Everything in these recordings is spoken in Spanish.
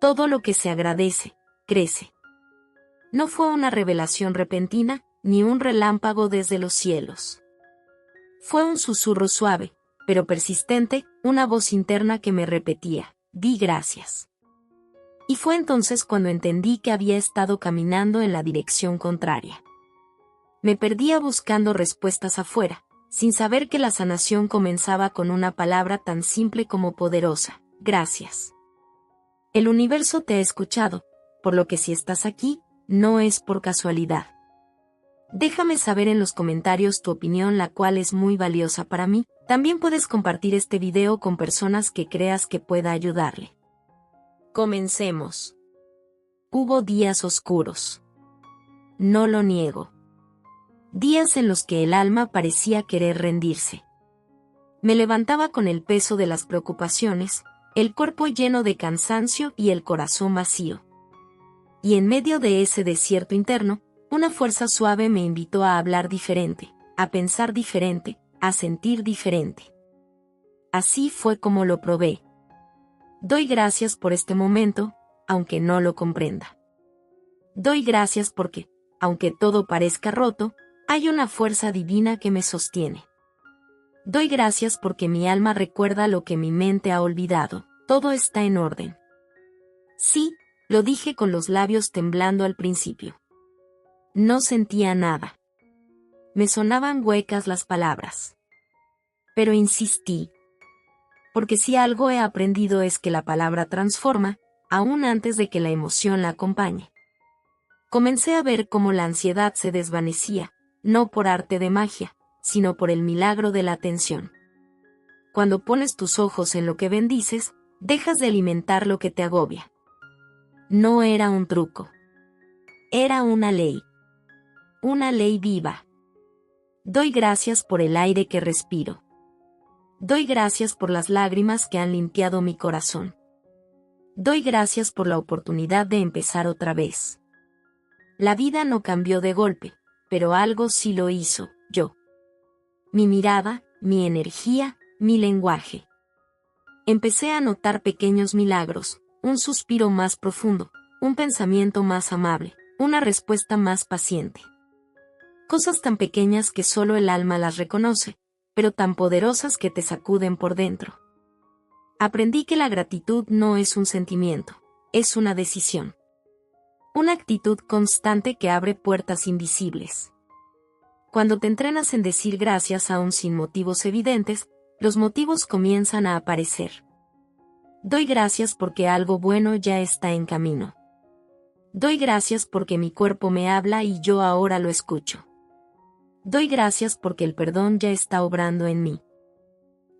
Todo lo que se agradece, crece. No fue una revelación repentina, ni un relámpago desde los cielos. Fue un susurro suave, pero persistente, una voz interna que me repetía, di gracias. Y fue entonces cuando entendí que había estado caminando en la dirección contraria. Me perdía buscando respuestas afuera, sin saber que la sanación comenzaba con una palabra tan simple como poderosa, gracias. El universo te ha escuchado, por lo que si estás aquí, no es por casualidad. Déjame saber en los comentarios tu opinión, la cual es muy valiosa para mí. También puedes compartir este video con personas que creas que pueda ayudarle. Comencemos. Hubo días oscuros. No lo niego. Días en los que el alma parecía querer rendirse. Me levantaba con el peso de las preocupaciones, el cuerpo lleno de cansancio y el corazón vacío. Y en medio de ese desierto interno, una fuerza suave me invitó a hablar diferente, a pensar diferente, a sentir diferente. Así fue como lo probé. Doy gracias por este momento, aunque no lo comprenda. Doy gracias porque, aunque todo parezca roto, hay una fuerza divina que me sostiene. Doy gracias porque mi alma recuerda lo que mi mente ha olvidado, todo está en orden. Sí, lo dije con los labios temblando al principio. No sentía nada. Me sonaban huecas las palabras. Pero insistí. Porque si algo he aprendido es que la palabra transforma, aún antes de que la emoción la acompañe. Comencé a ver cómo la ansiedad se desvanecía, no por arte de magia, sino por el milagro de la atención. Cuando pones tus ojos en lo que bendices, dejas de alimentar lo que te agobia. No era un truco. Era una ley. Una ley viva. Doy gracias por el aire que respiro. Doy gracias por las lágrimas que han limpiado mi corazón. Doy gracias por la oportunidad de empezar otra vez. La vida no cambió de golpe, pero algo sí lo hizo, yo. Mi mirada, mi energía, mi lenguaje. Empecé a notar pequeños milagros, un suspiro más profundo, un pensamiento más amable, una respuesta más paciente. Cosas tan pequeñas que solo el alma las reconoce, pero tan poderosas que te sacuden por dentro. Aprendí que la gratitud no es un sentimiento, es una decisión. Una actitud constante que abre puertas invisibles. Cuando te entrenas en decir gracias aún sin motivos evidentes, los motivos comienzan a aparecer. Doy gracias porque algo bueno ya está en camino. Doy gracias porque mi cuerpo me habla y yo ahora lo escucho. Doy gracias porque el perdón ya está obrando en mí.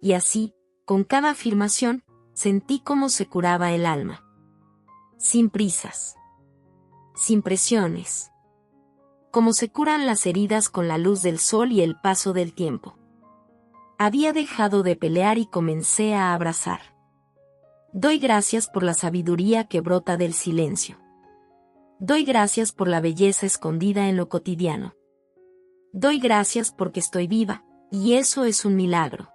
Y así, con cada afirmación, sentí cómo se curaba el alma. Sin prisas. Sin presiones. Como se curan las heridas con la luz del sol y el paso del tiempo. Había dejado de pelear y comencé a abrazar. Doy gracias por la sabiduría que brota del silencio. Doy gracias por la belleza escondida en lo cotidiano. Doy gracias porque estoy viva, y eso es un milagro.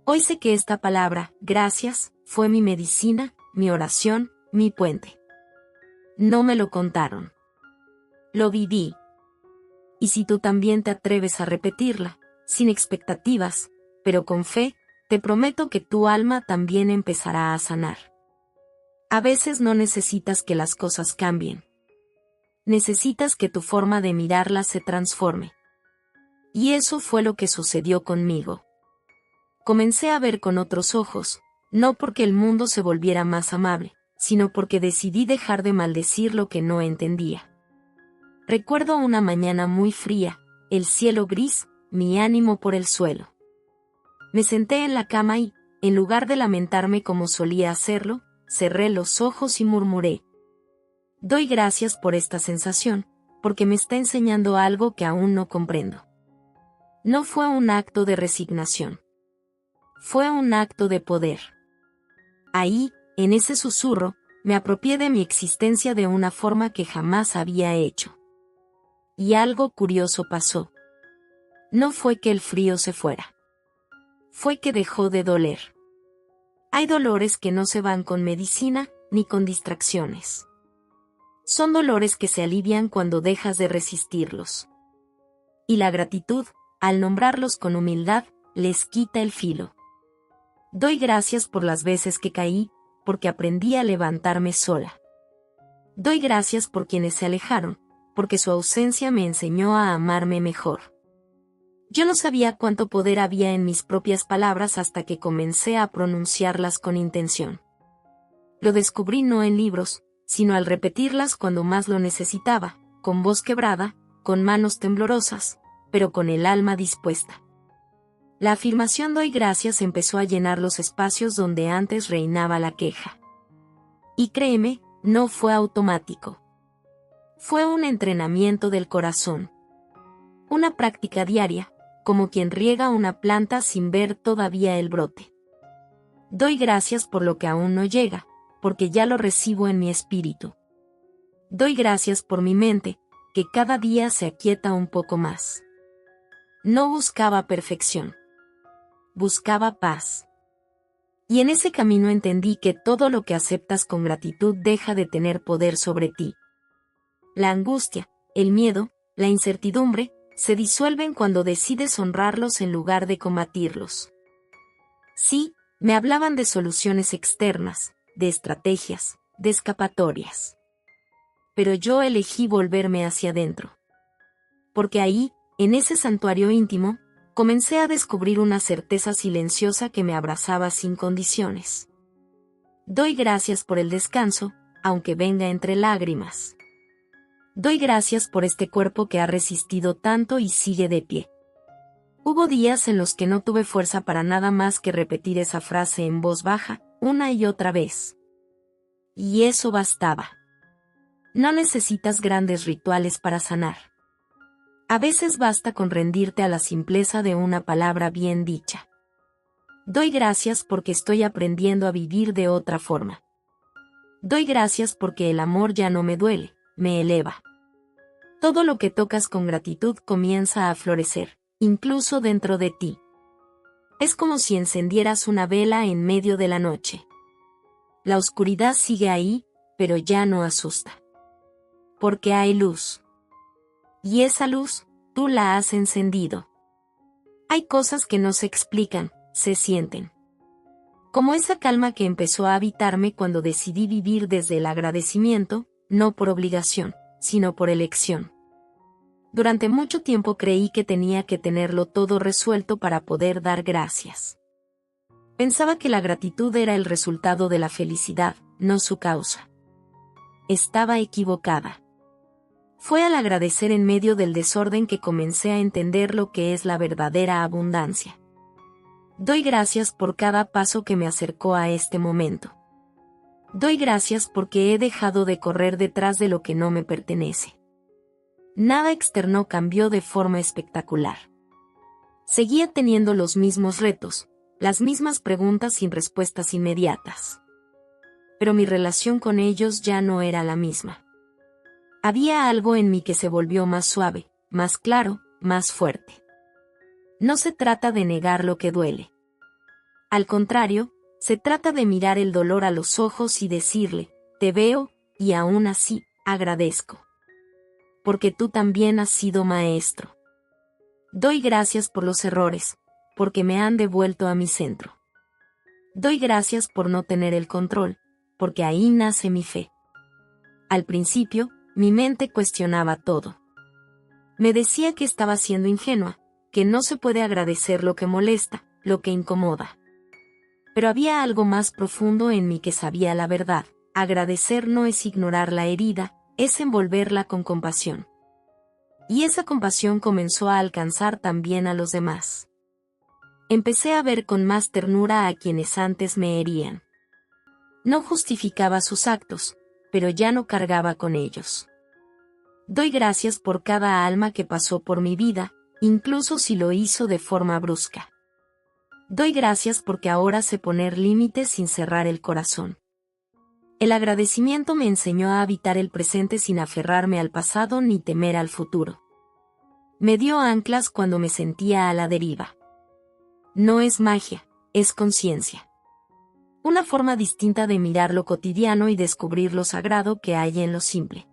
Hoy sé que esta palabra, gracias, fue mi medicina, mi oración, mi puente. No me lo contaron. Lo viví. Y si tú también te atreves a repetirla, sin expectativas, pero con fe, te prometo que tu alma también empezará a sanar. A veces no necesitas que las cosas cambien. Necesitas que tu forma de mirarlas se transforme. Y eso fue lo que sucedió conmigo. Comencé a ver con otros ojos, no porque el mundo se volviera más amable, sino porque decidí dejar de maldecir lo que no entendía. Recuerdo una mañana muy fría, el cielo gris, mi ánimo por el suelo. Me senté en la cama y, en lugar de lamentarme como solía hacerlo, cerré los ojos y murmuré. Doy gracias por esta sensación, porque me está enseñando algo que aún no comprendo. No fue un acto de resignación. Fue un acto de poder. Ahí, en ese susurro, me apropié de mi existencia de una forma que jamás había hecho. Y algo curioso pasó. No fue que el frío se fuera. Fue que dejó de doler. Hay dolores que no se van con medicina, ni con distracciones. Son dolores que se alivian cuando dejas de resistirlos. Y la gratitud, al nombrarlos con humildad, les quita el filo. Doy gracias por las veces que caí, porque aprendí a levantarme sola. Doy gracias por quienes se alejaron, porque su ausencia me enseñó a amarme mejor. Yo no sabía cuánto poder había en mis propias palabras hasta que comencé a pronunciarlas con intención. Lo descubrí no en libros, sino al repetirlas cuando más lo necesitaba, con voz quebrada, con manos temblorosas, pero con el alma dispuesta. La afirmación doy gracias empezó a llenar los espacios donde antes reinaba la queja. Y créeme, no fue automático. Fue un entrenamiento del corazón. Una práctica diaria, como quien riega una planta sin ver todavía el brote. Doy gracias por lo que aún no llega, porque ya lo recibo en mi espíritu. Doy gracias por mi mente, que cada día se aquieta un poco más. No buscaba perfección. Buscaba paz. Y en ese camino entendí que todo lo que aceptas con gratitud deja de tener poder sobre ti. La angustia, el miedo, la incertidumbre, se disuelven cuando decides honrarlos en lugar de combatirlos. Sí, me hablaban de soluciones externas, de estrategias, de escapatorias. Pero yo elegí volverme hacia adentro. Porque ahí, en ese santuario íntimo, comencé a descubrir una certeza silenciosa que me abrazaba sin condiciones. Doy gracias por el descanso, aunque venga entre lágrimas. Doy gracias por este cuerpo que ha resistido tanto y sigue de pie. Hubo días en los que no tuve fuerza para nada más que repetir esa frase en voz baja, una y otra vez. Y eso bastaba. No necesitas grandes rituales para sanar. A veces basta con rendirte a la simpleza de una palabra bien dicha. Doy gracias porque estoy aprendiendo a vivir de otra forma. Doy gracias porque el amor ya no me duele, me eleva. Todo lo que tocas con gratitud comienza a florecer, incluso dentro de ti. Es como si encendieras una vela en medio de la noche. La oscuridad sigue ahí, pero ya no asusta. Porque hay luz. Y esa luz, tú la has encendido. Hay cosas que no se explican, se sienten. Como esa calma que empezó a habitarme cuando decidí vivir desde el agradecimiento, no por obligación, sino por elección. Durante mucho tiempo creí que tenía que tenerlo todo resuelto para poder dar gracias. Pensaba que la gratitud era el resultado de la felicidad, no su causa. Estaba equivocada. Fue al agradecer en medio del desorden que comencé a entender lo que es la verdadera abundancia. Doy gracias por cada paso que me acercó a este momento. Doy gracias porque he dejado de correr detrás de lo que no me pertenece. Nada externo cambió de forma espectacular. Seguía teniendo los mismos retos, las mismas preguntas sin respuestas inmediatas. Pero mi relación con ellos ya no era la misma. Había algo en mí que se volvió más suave, más claro, más fuerte. No se trata de negar lo que duele. Al contrario, se trata de mirar el dolor a los ojos y decirle, te veo, y aún así, agradezco. Porque tú también has sido maestro. Doy gracias por los errores, porque me han devuelto a mi centro. Doy gracias por no tener el control, porque ahí nace mi fe. Al principio, mi mente cuestionaba todo. Me decía que estaba siendo ingenua, que no se puede agradecer lo que molesta, lo que incomoda. Pero había algo más profundo en mí que sabía la verdad. Agradecer no es ignorar la herida, es envolverla con compasión. Y esa compasión comenzó a alcanzar también a los demás. Empecé a ver con más ternura a quienes antes me herían. No justificaba sus actos, pero ya no cargaba con ellos. Doy gracias por cada alma que pasó por mi vida, incluso si lo hizo de forma brusca. Doy gracias porque ahora sé poner límites sin cerrar el corazón. El agradecimiento me enseñó a habitar el presente sin aferrarme al pasado ni temer al futuro. Me dio anclas cuando me sentía a la deriva. No es magia, es conciencia. Una forma distinta de mirar lo cotidiano y descubrir lo sagrado que hay en lo simple.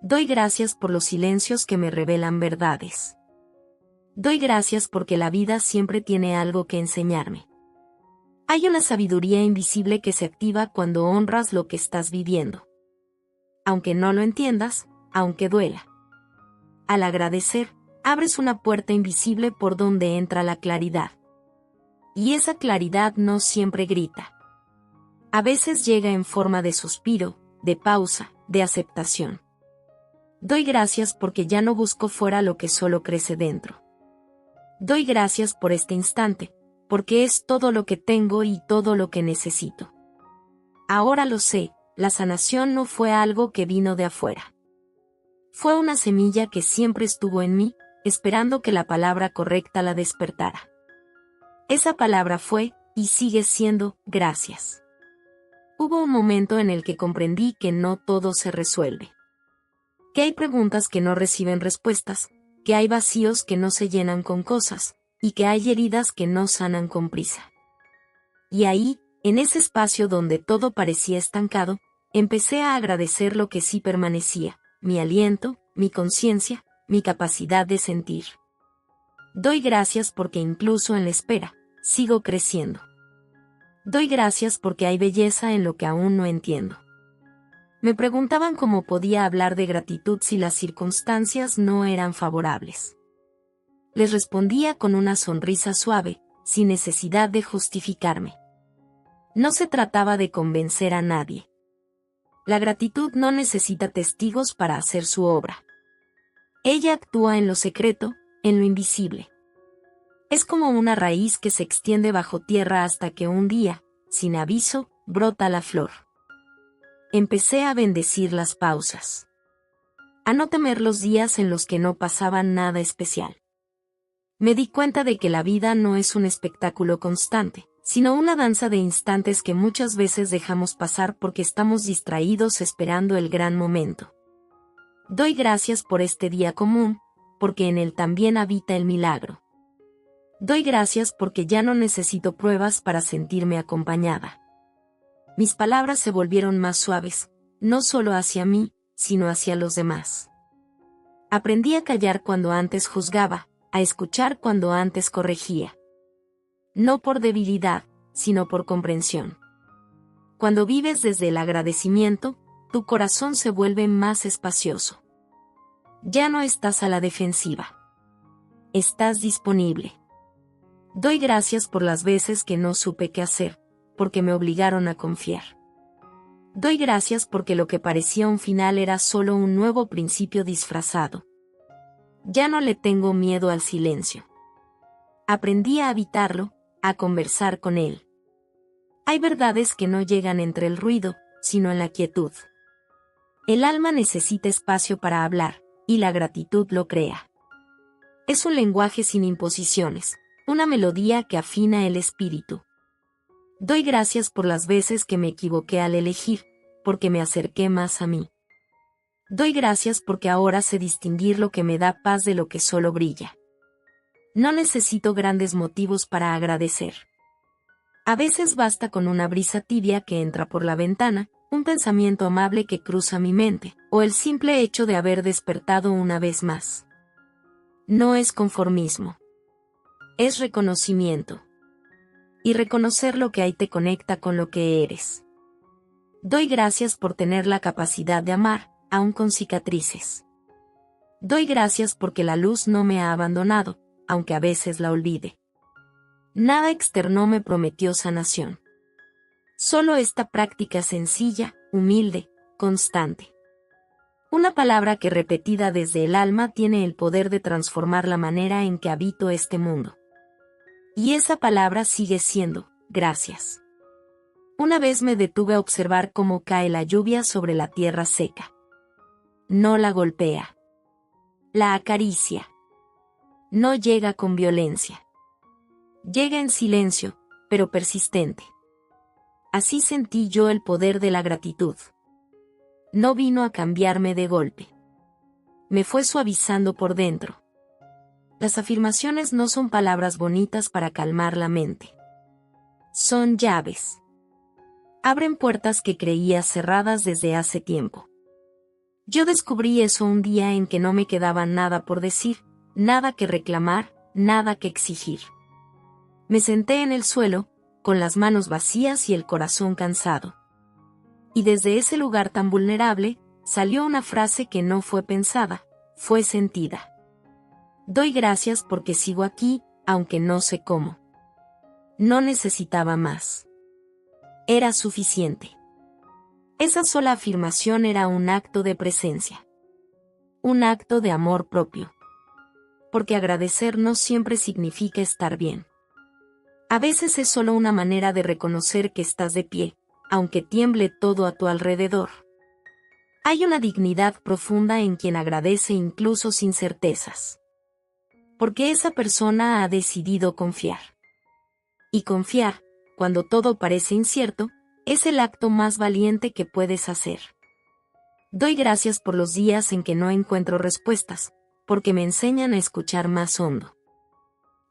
Doy gracias por los silencios que me revelan verdades. Doy gracias porque la vida siempre tiene algo que enseñarme. Hay una sabiduría invisible que se activa cuando honras lo que estás viviendo. Aunque no lo entiendas, aunque duela. Al agradecer, abres una puerta invisible por donde entra la claridad. Y esa claridad no siempre grita. A veces llega en forma de suspiro, de pausa, de aceptación. Doy gracias porque ya no busco fuera lo que solo crece dentro. Doy gracias por este instante, porque es todo lo que tengo y todo lo que necesito. Ahora lo sé, la sanación no fue algo que vino de afuera. Fue una semilla que siempre estuvo en mí, esperando que la palabra correcta la despertara. Esa palabra fue, y sigue siendo, gracias. Hubo un momento en el que comprendí que no todo se resuelve. Que hay preguntas que no reciben respuestas, que hay vacíos que no se llenan con cosas, y que hay heridas que no sanan con prisa. Y ahí, en ese espacio donde todo parecía estancado, empecé a agradecer lo que sí permanecía, mi aliento, mi conciencia, mi capacidad de sentir. Doy gracias porque incluso en la espera, sigo creciendo. Doy gracias porque hay belleza en lo que aún no entiendo. Me preguntaban cómo podía hablar de gratitud si las circunstancias no eran favorables. Les respondía con una sonrisa suave, sin necesidad de justificarme. No se trataba de convencer a nadie. La gratitud no necesita testigos para hacer su obra. Ella actúa en lo secreto, en lo invisible. Es como una raíz que se extiende bajo tierra hasta que un día, sin aviso, brota la flor. Empecé a bendecir las pausas. A no temer los días en los que no pasaba nada especial. Me di cuenta de que la vida no es un espectáculo constante, sino una danza de instantes que muchas veces dejamos pasar porque estamos distraídos esperando el gran momento. Doy gracias por este día común, porque en él también habita el milagro. Doy gracias porque ya no necesito pruebas para sentirme acompañada. Mis palabras se volvieron más suaves, no solo hacia mí, sino hacia los demás. Aprendí a callar cuando antes juzgaba, a escuchar cuando antes corregía. No por debilidad, sino por comprensión. Cuando vives desde el agradecimiento, tu corazón se vuelve más espacioso. Ya no estás a la defensiva. Estás disponible. Doy gracias por las veces que no supe qué hacer, porque me obligaron a confiar. Doy gracias porque lo que parecía un final era solo un nuevo principio disfrazado. Ya no le tengo miedo al silencio. Aprendí a habitarlo, a conversar con él. Hay verdades que no llegan entre el ruido, sino en la quietud. El alma necesita espacio para hablar, y la gratitud lo crea. Es un lenguaje sin imposiciones, una melodía que afina el espíritu. Doy gracias por las veces que me equivoqué al elegir, porque me acerqué más a mí. Doy gracias porque ahora sé distinguir lo que me da paz de lo que solo brilla. No necesito grandes motivos para agradecer. A veces basta con una brisa tibia que entra por la ventana, un pensamiento amable que cruza mi mente, o el simple hecho de haber despertado una vez más. No es conformismo. Es reconocimiento. Y reconocer lo que hay te conecta con lo que eres. Doy gracias por tener la capacidad de amar, aun con cicatrices. Doy gracias porque la luz no me ha abandonado, aunque a veces la olvide. Nada externo me prometió sanación. Solo esta práctica sencilla, humilde, constante. Una palabra que repetida desde el alma tiene el poder de transformar la manera en que habito este mundo. Y esa palabra sigue siendo, gracias. Una vez me detuve a observar cómo cae la lluvia sobre la tierra seca. No la golpea. La acaricia. No llega con violencia. Llega en silencio, pero persistente. Así sentí yo el poder de la gratitud. No vino a cambiarme de golpe. Me fue suavizando por dentro. Las afirmaciones no son palabras bonitas para calmar la mente. Son llaves. Abren puertas que creía cerradas desde hace tiempo. Yo descubrí eso un día en que no me quedaba nada por decir, nada que reclamar, nada que exigir. Me senté en el suelo, con las manos vacías y el corazón cansado. Y desde ese lugar tan vulnerable, salió una frase que no fue pensada, fue sentida. Doy gracias porque sigo aquí, aunque no sé cómo. No necesitaba más. Era suficiente. Esa sola afirmación era un acto de presencia. Un acto de amor propio. Porque agradecer no siempre significa estar bien. A veces es solo una manera de reconocer que estás de pie, aunque tiemble todo a tu alrededor. Hay una dignidad profunda en quien agradece incluso sin certezas. Porque esa persona ha decidido confiar. Y confiar, cuando todo parece incierto, es el acto más valiente que puedes hacer. Doy gracias por los días en que no encuentro respuestas, porque me enseñan a escuchar más hondo.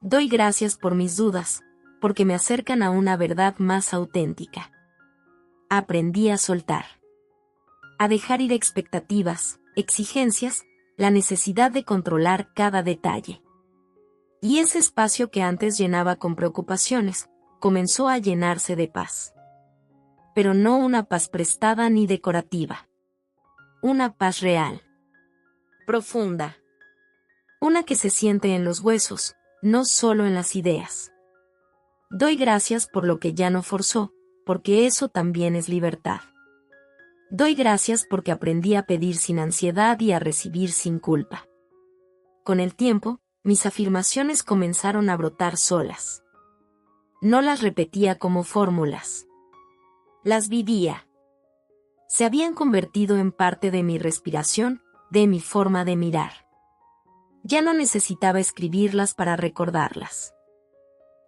Doy gracias por mis dudas, porque me acercan a una verdad más auténtica. Aprendí a soltar. A dejar ir expectativas, exigencias, la necesidad de controlar cada detalle. Y ese espacio que antes llenaba con preocupaciones, comenzó a llenarse de paz. Pero no una paz prestada ni decorativa. Una paz real. Profunda. Una que se siente en los huesos, no solo en las ideas. Doy gracias por lo que ya no forzó, porque eso también es libertad. Doy gracias porque aprendí a pedir sin ansiedad y a recibir sin culpa. Con el tiempo, mis afirmaciones comenzaron a brotar solas. No las repetía como fórmulas. Las vivía. Se habían convertido en parte de mi respiración, de mi forma de mirar. Ya no necesitaba escribirlas para recordarlas.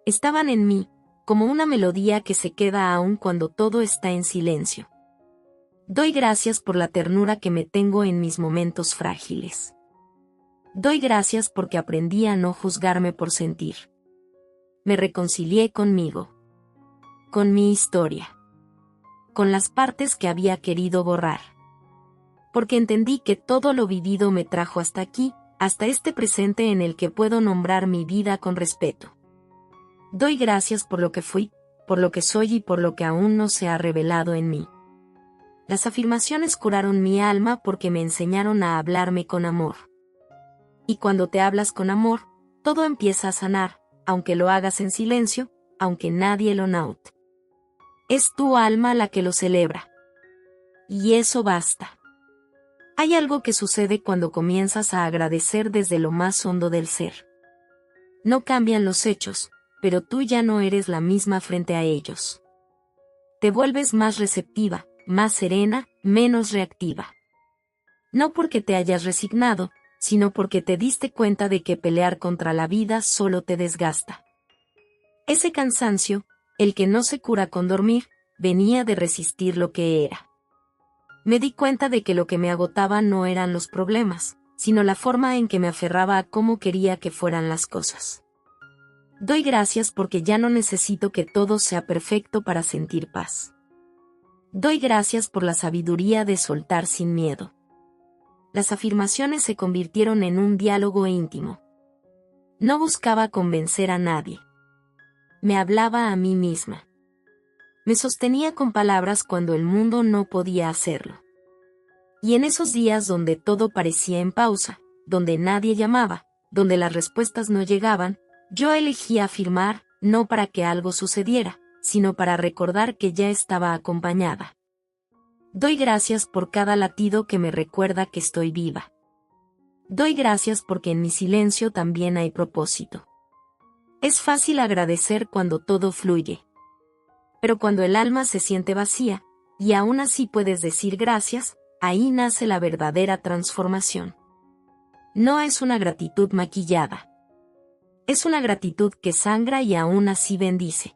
Estaban en mí, como una melodía que se queda aún cuando todo está en silencio. Doy gracias por la ternura que me tengo en mis momentos frágiles. Doy gracias porque aprendí a no juzgarme por sentir. Me reconcilié conmigo. Con mi historia. Con las partes que había querido borrar. Porque entendí que todo lo vivido me trajo hasta aquí, hasta este presente en el que puedo nombrar mi vida con respeto. Doy gracias por lo que fui, por lo que soy y por lo que aún no se ha revelado en mí. Las afirmaciones curaron mi alma porque me enseñaron a hablarme con amor. Y cuando te hablas con amor, todo empieza a sanar, aunque lo hagas en silencio, aunque nadie lo note. Es tu alma la que lo celebra. Y eso basta. Hay algo que sucede cuando comienzas a agradecer desde lo más hondo del ser. No cambian los hechos, pero tú ya no eres la misma frente a ellos. Te vuelves más receptiva, más serena, menos reactiva. No porque te hayas resignado, sino porque te diste cuenta de que pelear contra la vida solo te desgasta. Ese cansancio, el que no se cura con dormir, venía de resistir lo que era. Me di cuenta de que lo que me agotaba no eran los problemas, sino la forma en que me aferraba a cómo quería que fueran las cosas. Doy gracias porque ya no necesito que todo sea perfecto para sentir paz. Doy gracias por la sabiduría de soltar sin miedo. Las afirmaciones se convirtieron en un diálogo íntimo. No buscaba convencer a nadie. Me hablaba a mí misma. Me sostenía con palabras cuando el mundo no podía hacerlo. Y en esos días donde todo parecía en pausa, donde nadie llamaba, donde las respuestas no llegaban, yo elegí afirmar, no para que algo sucediera, sino para recordar que ya estaba acompañada. Doy gracias por cada latido que me recuerda que estoy viva. Doy gracias porque en mi silencio también hay propósito. Es fácil agradecer cuando todo fluye. Pero cuando el alma se siente vacía, y aún así puedes decir gracias, ahí nace la verdadera transformación. No es una gratitud maquillada. Es una gratitud que sangra y aún así bendice.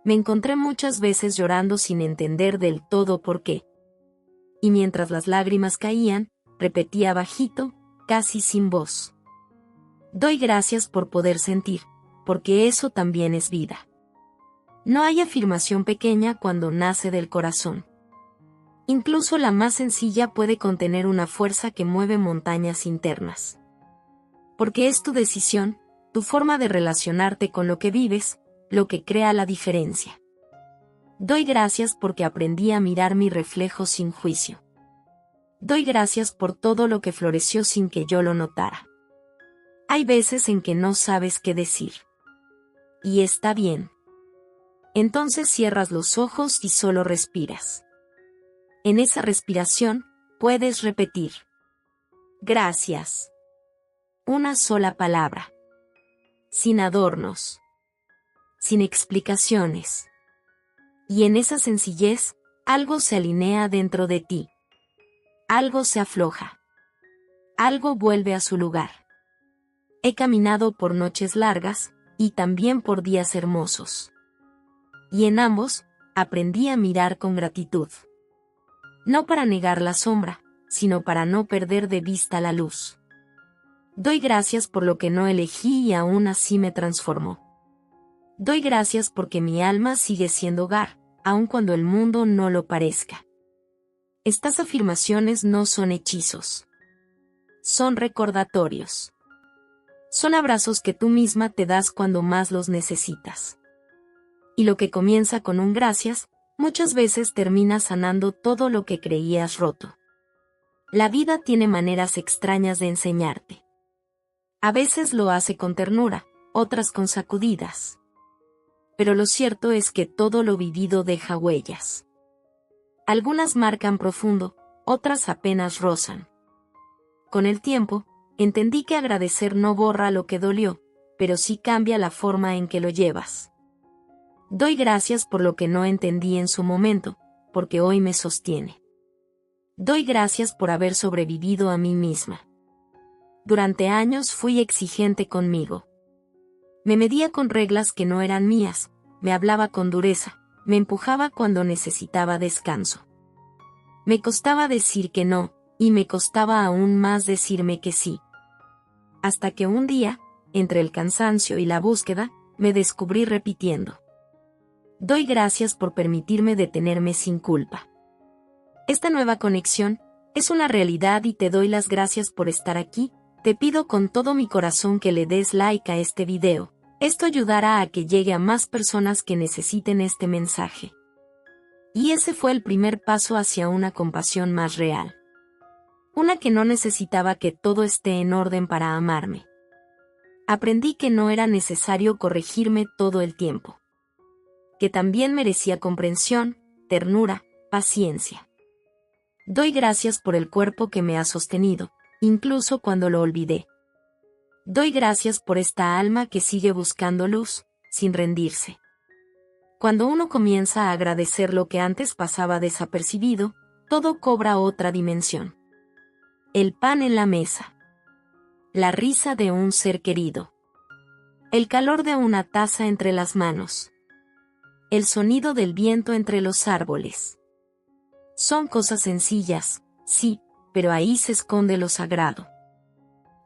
Me encontré muchas veces llorando sin entender del todo por qué. Y mientras las lágrimas caían, repetía bajito, casi sin voz. Doy gracias por poder sentir, porque eso también es vida. No hay afirmación pequeña cuando nace del corazón. Incluso la más sencilla puede contener una fuerza que mueve montañas internas. Porque es tu decisión, tu forma de relacionarte con lo que vives, lo que crea la diferencia. Doy gracias porque aprendí a mirar mi reflejo sin juicio. Doy gracias por todo lo que floreció sin que yo lo notara. Hay veces en que no sabes qué decir. Y está bien. Entonces cierras los ojos y solo respiras. En esa respiración, puedes repetir. Gracias. Una sola palabra. Sin adornos. Sin explicaciones. Y en esa sencillez, algo se alinea dentro de ti. Algo se afloja. Algo vuelve a su lugar. He caminado por noches largas, y también por días hermosos. Y en ambos, aprendí a mirar con gratitud. No para negar la sombra, sino para no perder de vista la luz. Doy gracias por lo que no elegí y aún así me transformó. Doy gracias porque mi alma sigue siendo hogar, aun cuando el mundo no lo parezca. Estas afirmaciones no son hechizos. Son recordatorios. Son abrazos que tú misma te das cuando más los necesitas. Y lo que comienza con un gracias, muchas veces termina sanando todo lo que creías roto. La vida tiene maneras extrañas de enseñarte. A veces lo hace con ternura, otras con sacudidas. Pero lo cierto es que todo lo vivido deja huellas. Algunas marcan profundo, otras apenas rozan. Con el tiempo, entendí que agradecer no borra lo que dolió, pero sí cambia la forma en que lo llevas. Doy gracias por lo que no entendí en su momento, porque hoy me sostiene. Doy gracias por haber sobrevivido a mí misma. Durante años fui exigente conmigo. Me medía con reglas que no eran mías, me hablaba con dureza, me empujaba cuando necesitaba descanso. Me costaba decir que no, y me costaba aún más decirme que sí. Hasta que un día, entre el cansancio y la búsqueda, me descubrí repitiendo. Doy gracias por permitirme detenerme sin culpa. Esta nueva conexión es una realidad y te doy las gracias por estar aquí. Te pido con todo mi corazón que le des like a este video. Esto ayudará a que llegue a más personas que necesiten este mensaje. Y ese fue el primer paso hacia una compasión más real. Una que no necesitaba que todo esté en orden para amarme. Aprendí que no era necesario corregirme todo el tiempo. Que también merecía comprensión, ternura, paciencia. Doy gracias por el cuerpo que me ha sostenido, incluso cuando lo olvidé. Doy gracias por esta alma que sigue buscando luz, sin rendirse. Cuando uno comienza a agradecer lo que antes pasaba desapercibido, todo cobra otra dimensión. El pan en la mesa. La risa de un ser querido. El calor de una taza entre las manos. El sonido del viento entre los árboles. Son cosas sencillas, sí, pero ahí se esconde lo sagrado.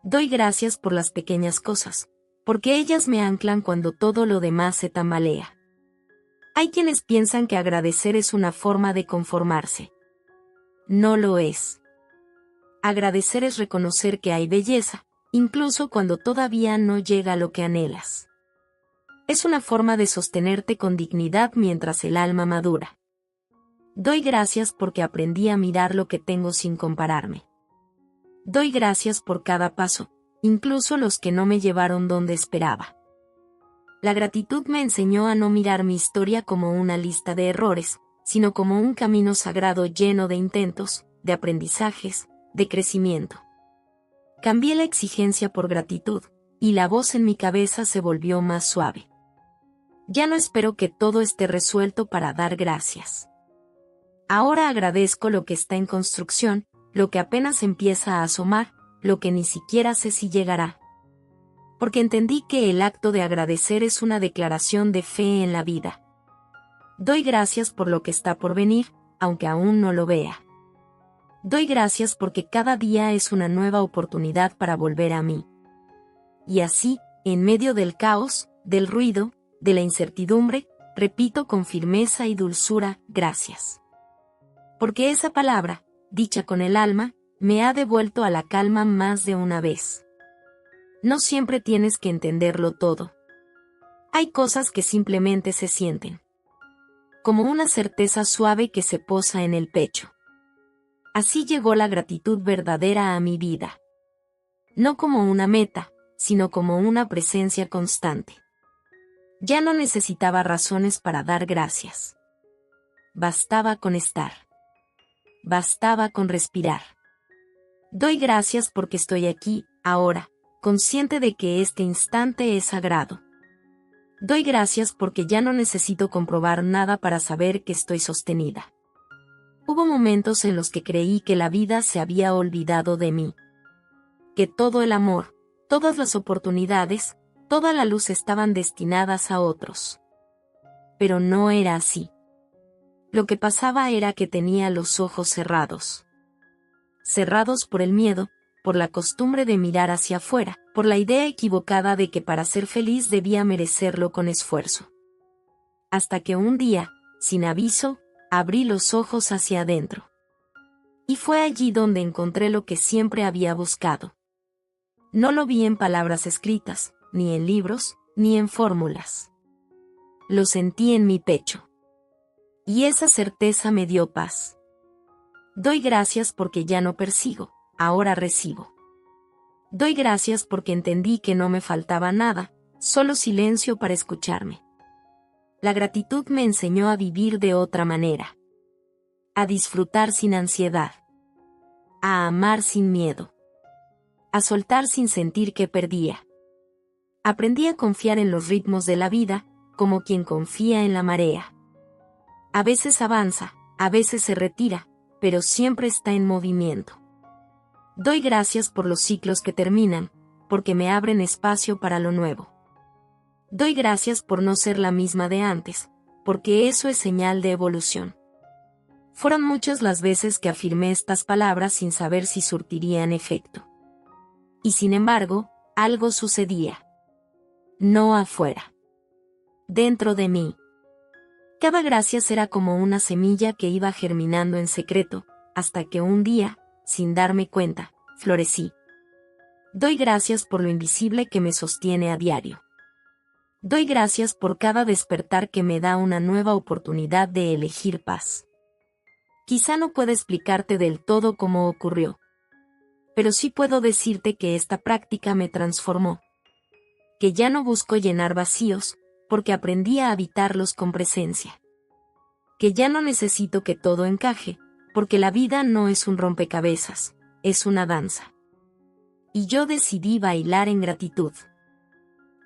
Doy gracias por las pequeñas cosas, porque ellas me anclan cuando todo lo demás se tambalea. Hay quienes piensan que agradecer es una forma de conformarse. No lo es. Agradecer es reconocer que hay belleza, incluso cuando todavía no llega lo que anhelas. Es una forma de sostenerte con dignidad mientras el alma madura. Doy gracias porque aprendí a mirar lo que tengo sin compararme. Doy gracias por cada paso, incluso los que no me llevaron donde esperaba. La gratitud me enseñó a no mirar mi historia como una lista de errores, sino como un camino sagrado lleno de intentos, de aprendizajes, de crecimiento. Cambié la exigencia por gratitud, y la voz en mi cabeza se volvió más suave. Ya no espero que todo esté resuelto para dar gracias. Ahora agradezco lo que está en construcción, lo que apenas empieza a asomar, lo que ni siquiera sé si llegará. Porque entendí que el acto de agradecer es una declaración de fe en la vida. Doy gracias por lo que está por venir, aunque aún no lo vea. Doy gracias porque cada día es una nueva oportunidad para volver a mí. Y así, en medio del caos, del ruido, de la incertidumbre, repito con firmeza y dulzura, gracias. Porque esa palabra, dicha con el alma, me ha devuelto a la calma más de una vez. No siempre tienes que entenderlo todo. Hay cosas que simplemente se sienten. Como una certeza suave que se posa en el pecho. Así llegó la gratitud verdadera a mi vida. No como una meta, sino como una presencia constante. Ya no necesitaba razones para dar gracias. Bastaba con estar. Bastaba con respirar. Doy gracias porque estoy aquí, ahora, consciente de que este instante es sagrado. Doy gracias porque ya no necesito comprobar nada para saber que estoy sostenida. Hubo momentos en los que creí que la vida se había olvidado de mí. Que todo el amor, todas las oportunidades, toda la luz estaban destinadas a otros. Pero no era así. Lo que pasaba era que tenía los ojos cerrados. Cerrados por el miedo, por la costumbre de mirar hacia afuera, por la idea equivocada de que para ser feliz debía merecerlo con esfuerzo. Hasta que un día, sin aviso, abrí los ojos hacia adentro. Y fue allí donde encontré lo que siempre había buscado. No lo vi en palabras escritas, ni en libros, ni en fórmulas. Lo sentí en mi pecho. Y esa certeza me dio paz. Doy gracias porque ya no persigo, ahora recibo. Doy gracias porque entendí que no me faltaba nada, solo silencio para escucharme. La gratitud me enseñó a vivir de otra manera. A disfrutar sin ansiedad. A amar sin miedo. A soltar sin sentir que perdía. Aprendí a confiar en los ritmos de la vida, como quien confía en la marea. A veces avanza, a veces se retira, pero siempre está en movimiento. Doy gracias por los ciclos que terminan, porque me abren espacio para lo nuevo. Doy gracias por no ser la misma de antes, porque eso es señal de evolución. Fueron muchas las veces que afirmé estas palabras sin saber si surtirían efecto. Y sin embargo, algo sucedía. No afuera. Dentro de mí. Cada gracias era como una semilla que iba germinando en secreto, hasta que un día, sin darme cuenta, florecí. Doy gracias por lo invisible que me sostiene a diario. Doy gracias por cada despertar que me da una nueva oportunidad de elegir paz. Quizá no pueda explicarte del todo cómo ocurrió. Pero sí puedo decirte que esta práctica me transformó. Que ya no busco llenar vacíos, porque aprendí a habitarlos con presencia. Que ya no necesito que todo encaje, porque la vida no es un rompecabezas, es una danza. Y yo decidí bailar en gratitud.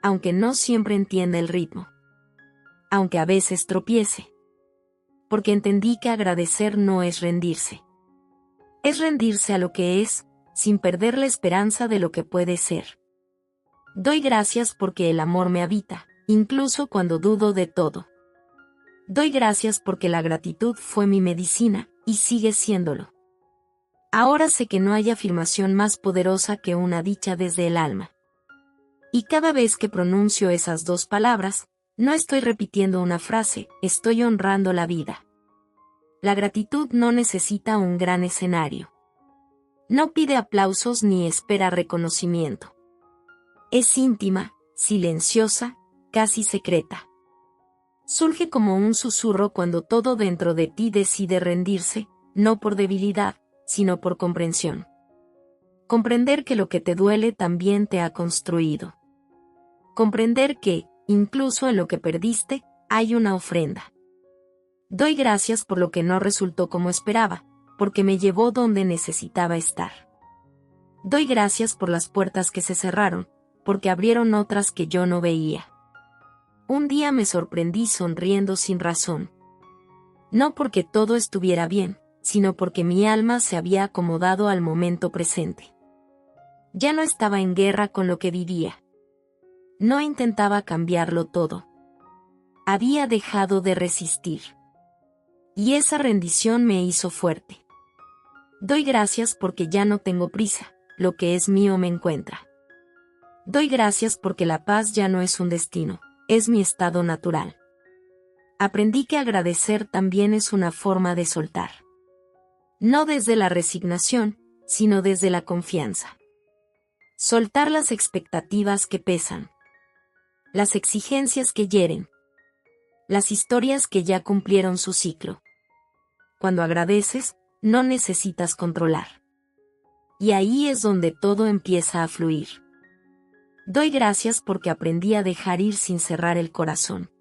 Aunque no siempre entienda el ritmo. Aunque a veces tropiece. Porque entendí que agradecer no es rendirse. Es rendirse a lo que es, sin perder la esperanza de lo que puede ser. Doy gracias porque el amor me habita, incluso cuando dudo de todo. Doy gracias porque la gratitud fue mi medicina, y sigue siéndolo. Ahora sé que no hay afirmación más poderosa que una dicha desde el alma. Y cada vez que pronuncio esas dos palabras, no estoy repitiendo una frase, estoy honrando la vida. La gratitud no necesita un gran escenario. No pide aplausos ni espera reconocimiento. Es íntima, silenciosa, casi secreta. Surge como un susurro cuando todo dentro de ti decide rendirse, no por debilidad, sino por comprensión. Comprender que lo que te duele también te ha construido. Comprender que, incluso en lo que perdiste, hay una ofrenda. Doy gracias por lo que no resultó como esperaba, porque me llevó donde necesitaba estar. Doy gracias por las puertas que se cerraron, porque abrieron otras que yo no veía. Un día me sorprendí sonriendo sin razón. No porque todo estuviera bien, sino porque mi alma se había acomodado al momento presente. Ya no estaba en guerra con lo que vivía. No intentaba cambiarlo todo. Había dejado de resistir. Y esa rendición me hizo fuerte. Doy gracias porque ya no tengo prisa, lo que es mío me encuentra. Doy gracias porque la paz ya no es un destino, es mi estado natural. Aprendí que agradecer también es una forma de soltar. No desde la resignación, sino desde la confianza. Soltar las expectativas que pesan. Las exigencias que hieren. Las historias que ya cumplieron su ciclo. Cuando agradeces, no necesitas controlar. Y ahí es donde todo empieza a fluir. Doy gracias porque aprendí a dejar ir sin cerrar el corazón.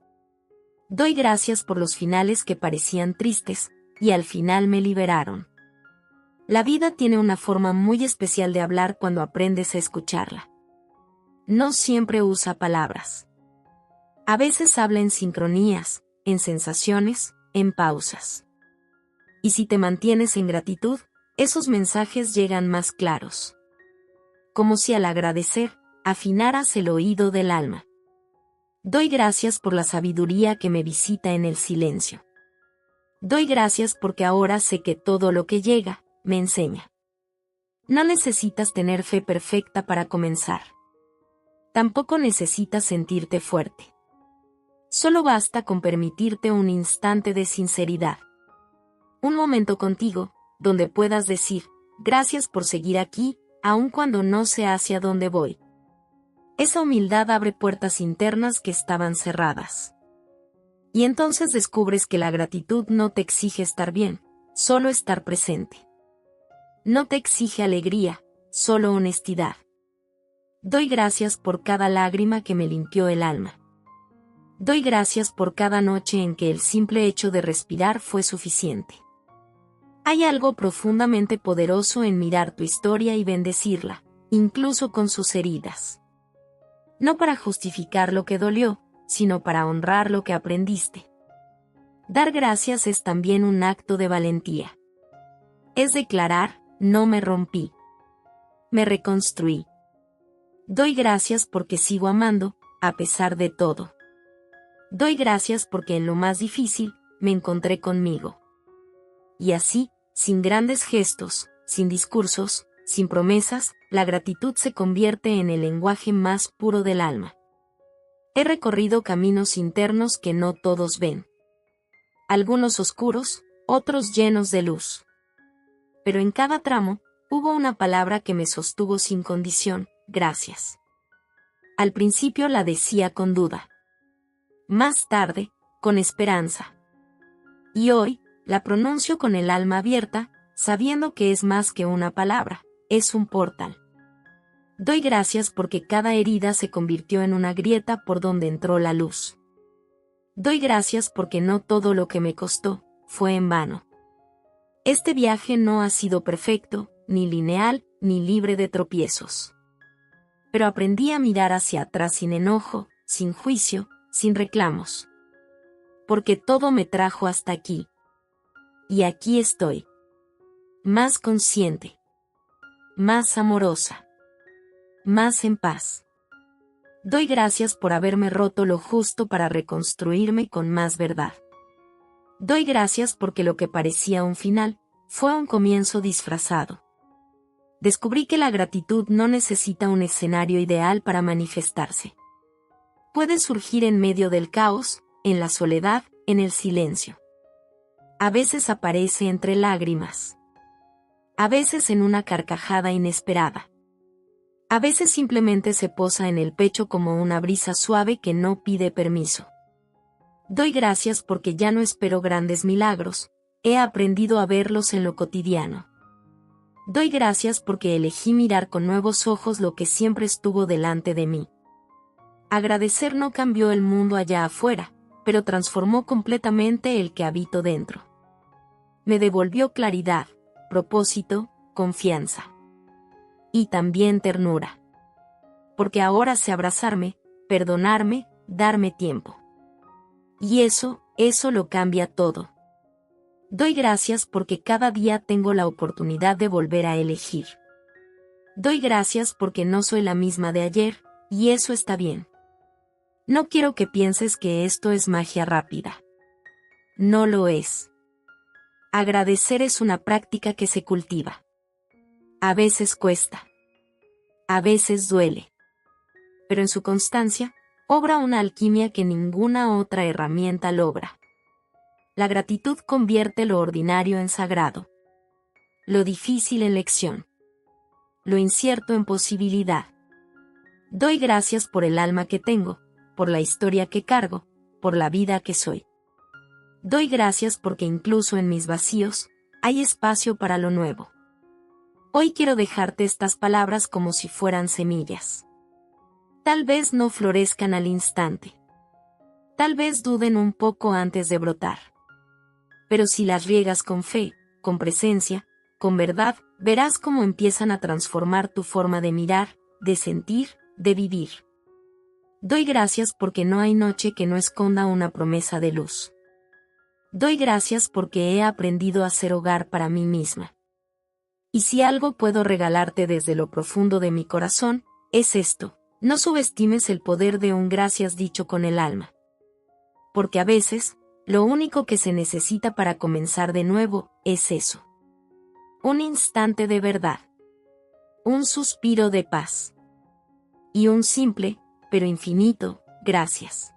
Doy gracias por los finales que parecían tristes, y al final me liberaron. La vida tiene una forma muy especial de hablar cuando aprendes a escucharla. No siempre usa palabras. A veces habla en sincronías, en sensaciones, en pausas. Y si te mantienes en gratitud, esos mensajes llegan más claros. Como si al agradecer, afinaras el oído del alma. Doy gracias por la sabiduría que me visita en el silencio. Doy gracias porque ahora sé que todo lo que llega, me enseña. No necesitas tener fe perfecta para comenzar. Tampoco necesitas sentirte fuerte. Solo basta con permitirte un instante de sinceridad. Un momento contigo, donde puedas decir, gracias por seguir aquí, aun cuando no sé hacia dónde voy. Esa humildad abre puertas internas que estaban cerradas. Y entonces descubres que la gratitud no te exige estar bien, solo estar presente. No te exige alegría, solo honestidad. Doy gracias por cada lágrima que me limpió el alma. Doy gracias por cada noche en que el simple hecho de respirar fue suficiente. Hay algo profundamente poderoso en mirar tu historia y bendecirla, incluso con sus heridas. No para justificar lo que dolió, sino para honrar lo que aprendiste. Dar gracias es también un acto de valentía. Es declarar, no me rompí. Me reconstruí. Doy gracias porque sigo amando, a pesar de todo. Doy gracias porque en lo más difícil, me encontré conmigo. Y así, sin grandes gestos, sin discursos, sin promesas, la gratitud se convierte en el lenguaje más puro del alma. He recorrido caminos internos que no todos ven. Algunos oscuros, otros llenos de luz. Pero en cada tramo, hubo una palabra que me sostuvo sin condición, gracias. Al principio la decía con duda. Más tarde, con esperanza. Y hoy, la pronuncio con el alma abierta, sabiendo que es más que una palabra, es un portal. Doy gracias porque cada herida se convirtió en una grieta por donde entró la luz. Doy gracias porque no todo lo que me costó, fue en vano. Este viaje no ha sido perfecto, ni lineal, ni libre de tropiezos. Pero aprendí a mirar hacia atrás sin enojo, sin juicio, sin reclamos. Porque todo me trajo hasta aquí. Y aquí estoy. Más consciente. Más amorosa. Más en paz. Doy gracias por haberme roto lo justo para reconstruirme con más verdad. Doy gracias porque lo que parecía un final, fue un comienzo disfrazado. Descubrí que la gratitud no necesita un escenario ideal para manifestarse. Puede surgir en medio del caos, en la soledad, en el silencio. A veces aparece entre lágrimas. A veces en una carcajada inesperada. A veces simplemente se posa en el pecho como una brisa suave que no pide permiso. Doy gracias porque ya no espero grandes milagros, he aprendido a verlos en lo cotidiano. Doy gracias porque elegí mirar con nuevos ojos lo que siempre estuvo delante de mí. Agradecer no cambió el mundo allá afuera, pero transformó completamente el que habito dentro. Me devolvió claridad, propósito, confianza. Y también ternura. Porque ahora sé abrazarme, perdonarme, darme tiempo. Y eso lo cambia todo. Doy gracias porque cada día tengo la oportunidad de volver a elegir. Doy gracias porque no soy la misma de ayer, y eso está bien. No quiero que pienses que esto es magia rápida. No lo es. Agradecer es una práctica que se cultiva. A veces cuesta. A veces duele. Pero en su constancia, obra una alquimia que ninguna otra herramienta logra. La gratitud convierte lo ordinario en sagrado, lo difícil en lección, lo incierto en posibilidad. Doy gracias por el alma que tengo, por la historia que cargo, por la vida que soy. Doy gracias porque incluso en mis vacíos, hay espacio para lo nuevo. Hoy quiero dejarte estas palabras como si fueran semillas. Tal vez no florezcan al instante. Tal vez duden un poco antes de brotar. Pero si las riegas con fe, con presencia, con verdad, verás cómo empiezan a transformar tu forma de mirar, de sentir, de vivir. Doy gracias porque no hay noche que no esconda una promesa de luz. Doy gracias porque he aprendido a ser hogar para mí misma. Y si algo puedo regalarte desde lo profundo de mi corazón, es esto: no subestimes el poder de un gracias dicho con el alma. Porque a veces, lo único que se necesita para comenzar de nuevo, es eso. Un instante de verdad. Un suspiro de paz. Y un simple, pero infinito, gracias.